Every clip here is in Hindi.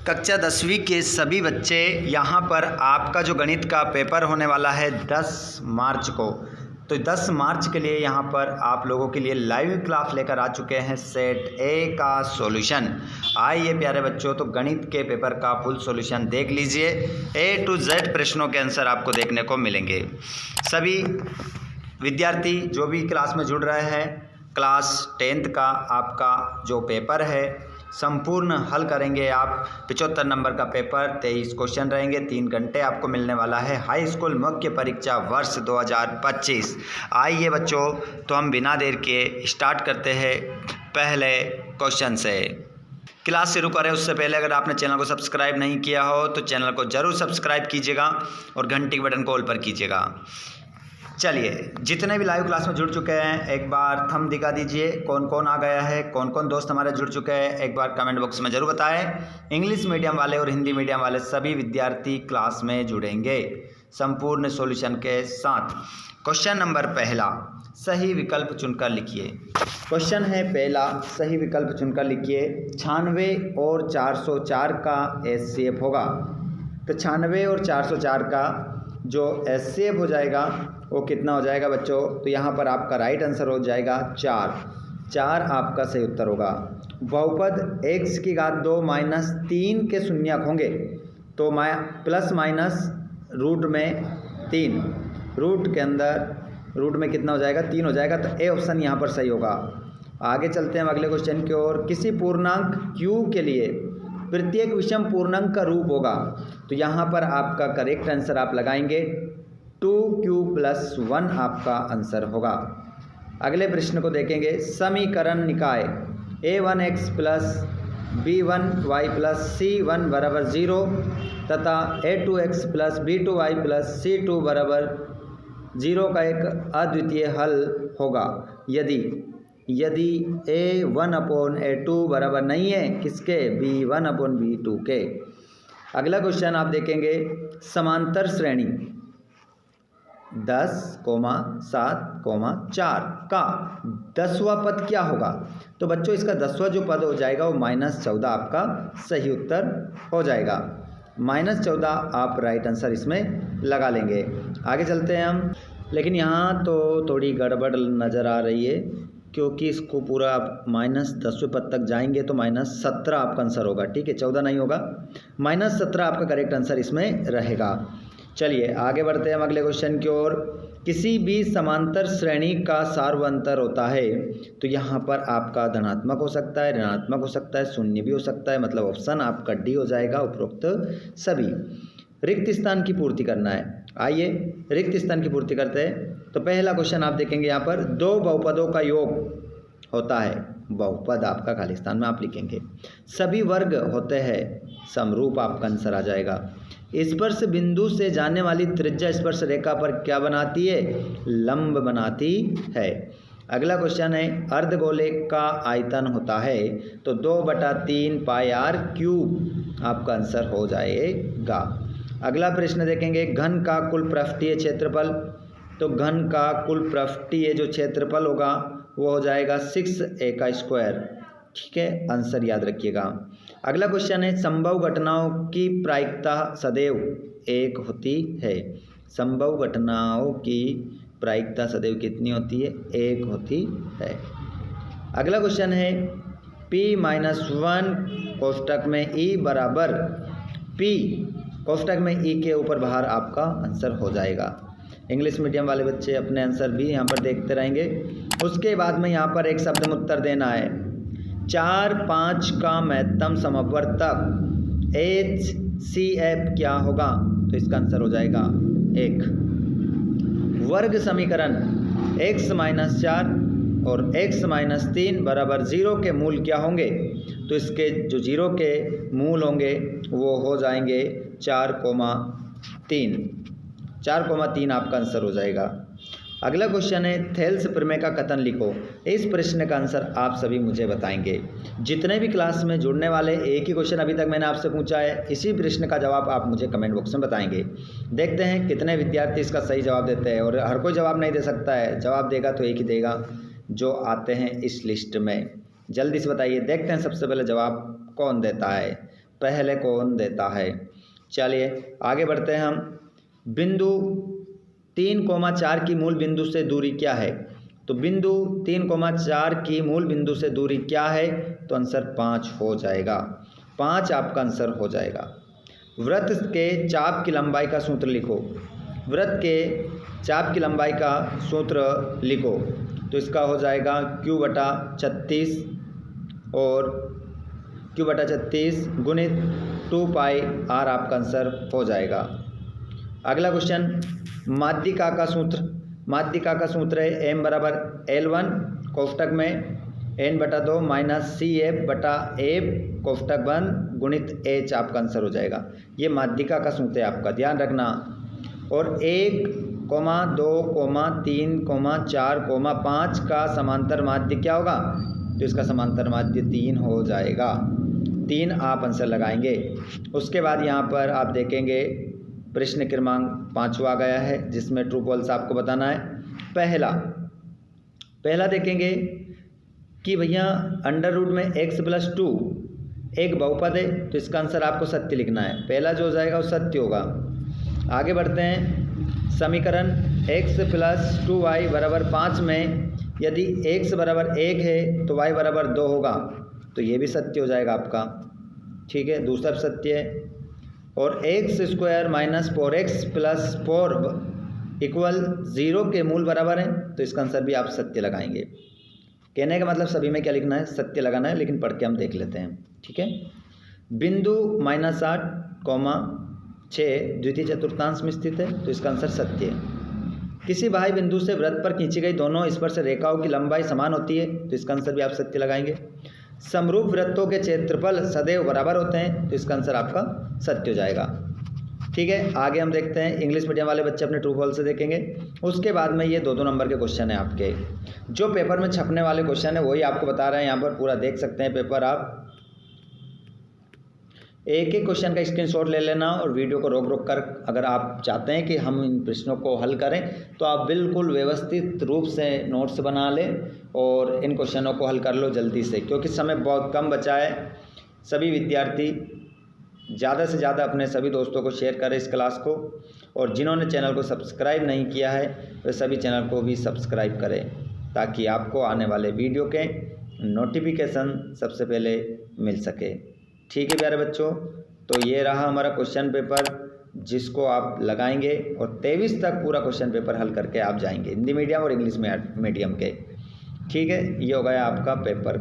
कक्षा 10वीं के सभी बच्चे यहाँ पर आपका जो गणित का पेपर होने वाला है 10 मार्च को, तो 10 मार्च के लिए यहाँ पर आप लोगों के लिए लाइव क्लास लेकर आ चुके हैं सेट ए का सॉल्यूशन। आइए प्यारे बच्चों, तो गणित के पेपर का फुल सॉल्यूशन देख लीजिए। ए टू जेड प्रश्नों के आंसर आपको देखने को मिलेंगे। सभी विद्यार्थी जो भी क्लास में जुड़ रहे हैं, क्लास 10th का आपका जो पेपर है संपूर्ण हल करेंगे आप। 75 नंबर का पेपर, 23 क्वेश्चन रहेंगे, 3 घंटे आपको मिलने वाला है। हाई स्कूल मुख्य परीक्षा वर्ष 2025। आइए बच्चों, तो हम बिना देर के स्टार्ट करते हैं पहले क्वेश्चन से। क्लास शुरू करें उससे पहले अगर आपने चैनल को सब्सक्राइब नहीं किया हो तो चैनल को ज़रूर सब्सक्राइब कीजिएगा और घंटी के बटन को ऑल पर कीजिएगा। चलिए, जितने भी लाइव क्लास में जुड़ चुके हैं एक बार थंब दिखा दीजिए, कौन कौन आ गया है, कौन कौन दोस्त हमारे जुड़ चुके हैं, एक बार कमेंट बॉक्स में ज़रूर बताएं। इंग्लिश मीडियम वाले और हिंदी मीडियम वाले सभी विद्यार्थी क्लास में जुड़ेंगे संपूर्ण सॉल्यूशन के साथ। क्वेश्चन नंबर पहला, सही विकल्प चुनकर लिखिए। क्वेश्चन है पहला, सही विकल्प चुनकर लिखिए। 96 और 404 का एचसीएफ होगा, तो 96 और 404 का जो एचसीएफ हो जाएगा वो कितना हो जाएगा बच्चों? तो यहाँ पर आपका राइट आंसर हो जाएगा 4 आपका सही उत्तर होगा। बहुपद x की घात 2 माइनस 3 के शून्यक होंगे, तो प्लस माइनस रूट में 3, रूट के अंदर रूट में कितना हो जाएगा? 3 हो जाएगा, तो ए ऑप्शन यहाँ पर सही होगा। आगे चलते हैं अगले क्वेश्चन की ओर। किसी पूर्णांक q के लिए प्रत्येक विषम पूर्णांक का रूप होगा, तो यहाँ पर आपका करेक्ट आंसर आप लगाएंगे 2q + 1 आपका आंसर होगा। अगले प्रश्न को देखेंगे। समीकरण निकाय a1x + b1y + c1 = 0 तथा a2x + b2y + c2 = 0 का एक अद्वितीय हल होगा यदि a1/a2 बराबर नहीं है किसके? b1/b2 के। अगला क्वेश्चन आप देखेंगे। समांतर श्रेणी 10, 7, 4 का 10वां पद क्या होगा? तो बच्चों इसका 10वां जो पद हो जाएगा वो -14 आपका सही उत्तर हो जाएगा। -14 आप राइट आंसर इसमें लगा लेंगे। आगे चलते हैं हम, लेकिन यहाँ तो थोड़ी गड़बड़ नज़र आ रही है, क्योंकि इसको पूरा आप -10वें पद तक जाएंगे तो -17 आपका आंसर होगा। ठीक है, 14 नहीं होगा, -17 आपका करेक्ट आंसर इसमें रहेगा। चलिए आगे बढ़ते हैं हम अगले क्वेश्चन की ओर। किसी भी समांतर श्रेणी का सार्वंतर होता है, तो यहाँ पर आपका धनात्मक हो सकता है, ऋणात्मक हो सकता है, शून्य भी हो सकता है, मतलब ऑप्शन आपका डी हो जाएगा उपरोक्त सभी। रिक्त स्थान की पूर्ति करना है। आइए रिक्त स्थान की पूर्ति करते हैं। तो पहला क्वेश्चन आप देखेंगे, यहाँ पर 2 बहुपदों का योग होता है, बहुपद आपका खाली स्थान में आप लिखेंगे। सभी वर्ग होते हैं समरूप, आपका आंसर आ जाएगा। स्पर्श बिंदु से जाने वाली त्रिज्या स्पर्श रेखा पर क्या बनाती है? लंब बनाती है। अगला क्वेश्चन है। अर्धगोले का आयतन होता है, तो 2/3 πr³ आपका आंसर हो जाएगा। अगला प्रश्न देखेंगे। घन का कुल पृष्ठीय क्षेत्रफल, तो घन का कुल पृष्ठीय जो क्षेत्रफल होगा वो हो जाएगा 6a का स्क्वायर। ठीक है, आंसर याद रखिएगा। अगला क्वेश्चन है। संभव घटनाओं की प्रायिकता सदैव 1 होती है। संभव घटनाओं की प्रायिकता सदैव कितनी होती है? 1 होती है। अगला क्वेश्चन है। p-1 कोष्टक में e बराबर p कोष्टक में e के ऊपर बाहर आपका आंसर हो जाएगा। इंग्लिश मीडियम वाले बच्चे अपने आंसर भी यहाँ पर देखते रहेंगे। उसके बाद में यहाँ पर एक शब्द में उत्तर देना है। 4, 5 का महत्तम समवर्तक HCF क्या होगा? तो इसका आंसर हो जाएगा 1। वर्ग समीकरण x - 4 और x - 3 = 0 के मूल क्या होंगे? तो इसके जो 0 के मूल होंगे वो हो जाएंगे 4,3। 4,3 आपका आंसर हो जाएगा। अगला क्वेश्चन है। थेल्स प्रमेय का कथन लिखो। इस प्रश्न का आंसर आप सभी मुझे बताएंगे। जितने भी क्लास में जुड़ने वाले, एक ही क्वेश्चन अभी तक मैंने आपसे पूछा है, इसी प्रश्न का जवाब आप मुझे कमेंट बॉक्स में बताएंगे। देखते हैं कितने विद्यार्थी इसका सही जवाब देते हैं। और हर कोई जवाब नहीं दे सकता है, जवाब देगा तो एक ही देगा जो आते हैं इस लिस्ट में। जल्दी से बताइए, देखते हैं सबसे पहले जवाब कौन देता है। पहले कौन देता है। चलिए आगे बढ़ते हैं हम। बिंदु 3,4 की मूल बिंदु से दूरी क्या है। तो बिंदु 3,4 की मूल बिंदु से दूरी क्या है, तो आंसर 5 हो जाएगा। 5 आपका आंसर हो जाएगा। वृत्त के चाप की लंबाई का सूत्र लिखो। वृत्त के चाप की लंबाई का सूत्र लिखो। तो इसका हो जाएगा Q/36 और Q/36 गुणित 2πr आपका आंसर हो जाएगा। अगला क्वेश्चन, माध्यिका का सूत्र। माध्यिका का सूत्र है m बराबर L1 कोष्टक में n/2 माइनस CF/F कोष्टक बंद गुणित h आपका आंसर हो जाएगा। ये माध्यिका का सूत्र है, आपका ध्यान रखना। और 1, 2, 3, 4, 5 का समांतर माध्य क्या होगा, तो इसका समांतर माध्य 3 हो जाएगा। 3 आप आंसर लगाएंगे। उसके बाद यहाँ पर आप देखेंगे प्रश्न क्रमांक 5वां गया है, जिसमें ट्रू फॉल्स आपको बताना है। पहला देखेंगे कि भैया √में x+2 एक बहुपद है, तो इसका आंसर आपको सत्य लिखना है। पहला जो हो जाएगा वो सत्य होगा। आगे बढ़ते हैं। समीकरण x+2y = 5 में यदि x = 1 है तो y = 2 होगा, तो ये भी सत्य हो जाएगा आपका। ठीक है, दूसरा सत्य है। और x² - 4x + 4 = 0 के मूल बराबर है, तो इसका आंसर भी आप सत्य लगाएंगे। कहने का मतलब सभी में क्या लिखना है, सत्य लगाना है, लेकिन पढ़ के हम देख लेते हैं। ठीक है। बिंदु -8, 6 द्वितीय चतुर्थांश में स्थित है, तो इसका आंसर सत्य है। किसी बाह्य बिंदु से वृत्त पर खींची गई दोनों स्पर्श रेखाओं की लंबाई समान होती है, तो इसका आंसर भी आप सत्य लगाएंगे। समरूप वृत्तों के क्षेत्रफल सदैव बराबर होते हैं, तो इसका आंसर आपका सत्य हो जाएगा। ठीक है, आगे हम देखते हैं। इंग्लिश मीडियम वाले बच्चे अपने ट्रू फॉल्स से देखेंगे। उसके बाद में ये 2-2 नंबर के क्वेश्चन हैं आपके, जो पेपर में छपने वाले क्वेश्चन है वही आपको बता रहे हैं। यहाँ पर पूरा देख सकते हैं पेपर, आप एक एक क्वेश्चन का स्क्रीनशॉट ले लेना और वीडियो को रोक रोक कर, अगर आप चाहते हैं कि हम इन प्रश्नों को हल करें, तो आप बिल्कुल व्यवस्थित रूप से नोट्स बना लें और इन क्वेश्चनों को हल कर लो जल्दी से, क्योंकि समय बहुत कम बचा है। सभी विद्यार्थी ज़्यादा से ज़्यादा अपने सभी दोस्तों को शेयर करें इस क्लास को, और जिन्होंने चैनल को सब्सक्राइब नहीं किया है वे सभी चैनल को भी सब्सक्राइब करें, ताकि आपको आने वाले वीडियो के नोटिफिकेशन सबसे पहले मिल सके। ठीक है प्यारे बच्चों, तो ये रहा हमारा क्वेश्चन पेपर, जिसको आप लगाएंगे और 23 तक पूरा क्वेश्चन पेपर हल करके आप जाएंगे, हिंदी मीडियम और इंग्लिश मीडियम के। ठीक है, ये हो गया आपका पेपर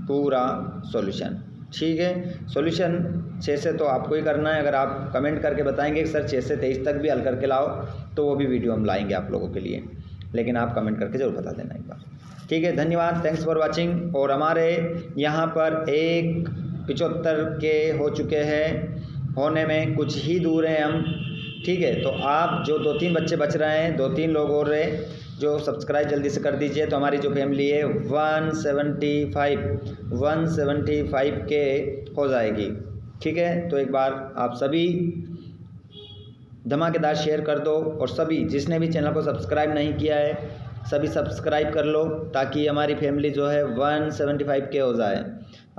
पूरा सॉल्यूशन। ठीक है, सॉल्यूशन 6 से तो आपको ही करना है। अगर आप कमेंट करके बताएंगे कि सर 6 से 23 तक भी हल करके लाओ, तो वो भी वीडियो हम लाएंगे आप लोगों के लिए, लेकिन आप कमेंट करके ज़रूर बता देना एक बार। ठीक है, धन्यवाद, थैंक्स फॉर वाचिंग। और हमारे यहाँ पर 1:75 के हो चुके हैं, होने में कुछ ही दूर हैं हम। ठीक है, तो आप जो 2-3 बच्चे बच रहे हैं, 2-3 लोग और रहे, जो सब्सक्राइब जल्दी से कर दीजिए, तो हमारी जो फैमिली है 175 के हो जाएगी। ठीक है, तो एक बार आप सभी धमाकेदार शेयर कर दो, और सभी जिसने भी चैनल को सब्सक्राइब नहीं किया है सभी सब्सक्राइब कर लो, ताकि हमारी फैमिली जो है 175 के हो जाए।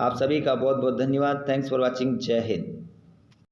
आप सभी का बहुत बहुत धन्यवाद। Thanks for watching. जय हिंद।